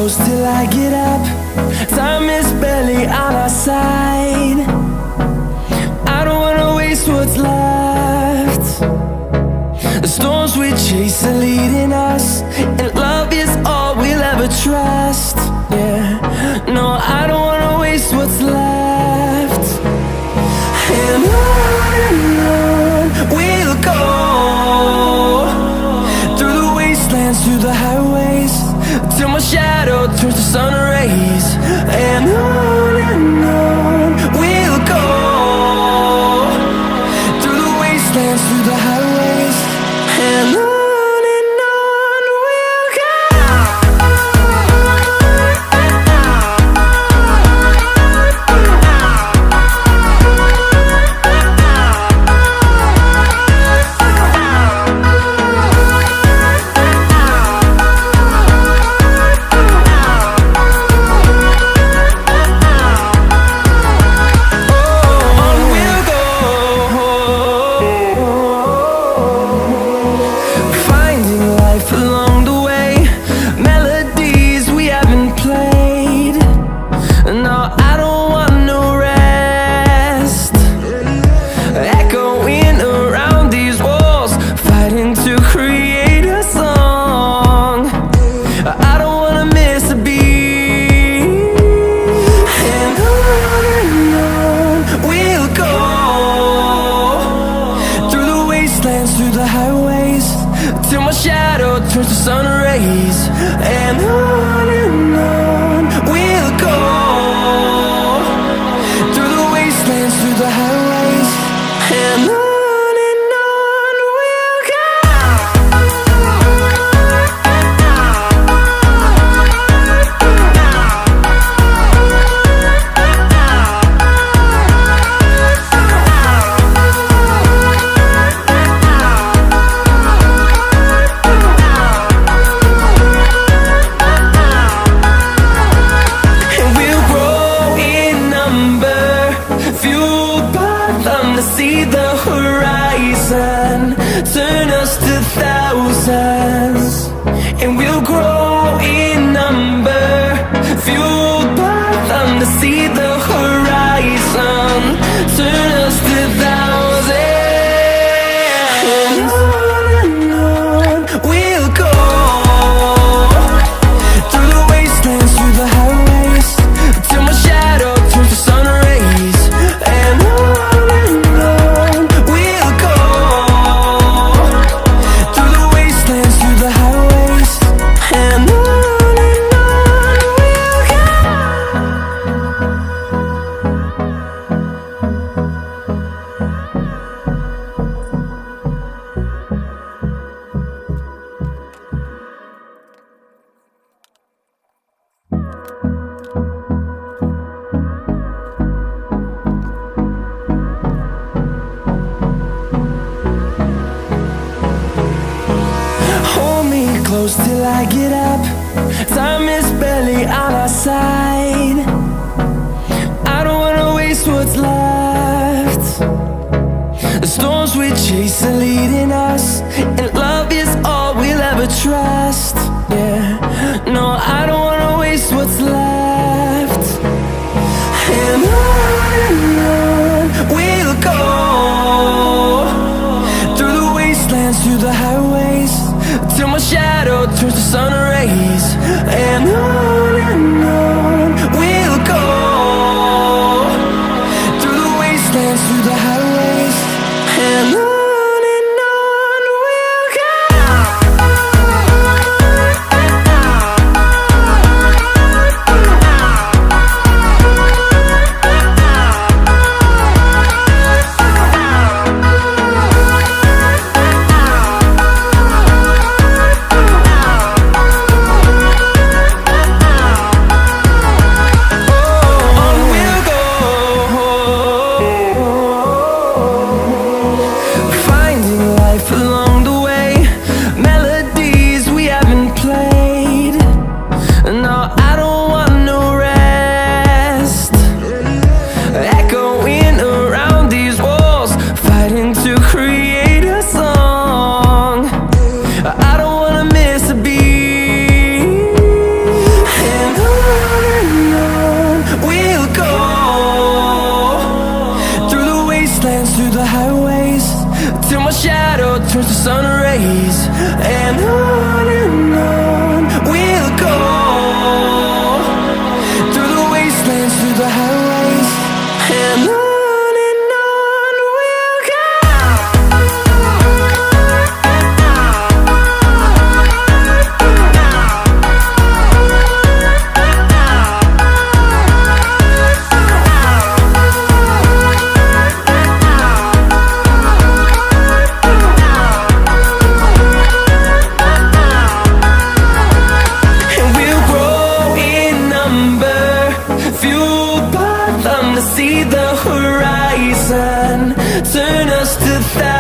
close till I get up. Time is barely on our side. I don't wanna waste what's left. The storms we chase are leading us, and love is all we'll ever trust. Yeah, no, I don't wanna waste what's left. And on we'll go, through the wastelands, through the highways, till my shadow turns to sun rays. And on we'll go, through the wastelands, through the highways, and on we'll go. Through the highways, till my shadow turns to sun rays. And on we'll go, through the wastelands, through the highways, and on we'll go. See the horizon turn us to thousands, and we'll grow in number, fueled by them to see the horizon turn us to thousands. And on we'll go, through the wastelands, through the highways, till my shadow turns to sun rays. And close till I get up. Time is barely on our side. I don't wanna waste what's left. The storms we chase are leading us, and love is all we'll ever trust. Yeah, no, I don't wanna waste what's left. And on we'll go, through the wastelands, through the highways, till my shadow turns to sun rays. And on we'll go, through the wastelands, through the highways, and on we'll go. to see the horizon, turn us to thousands.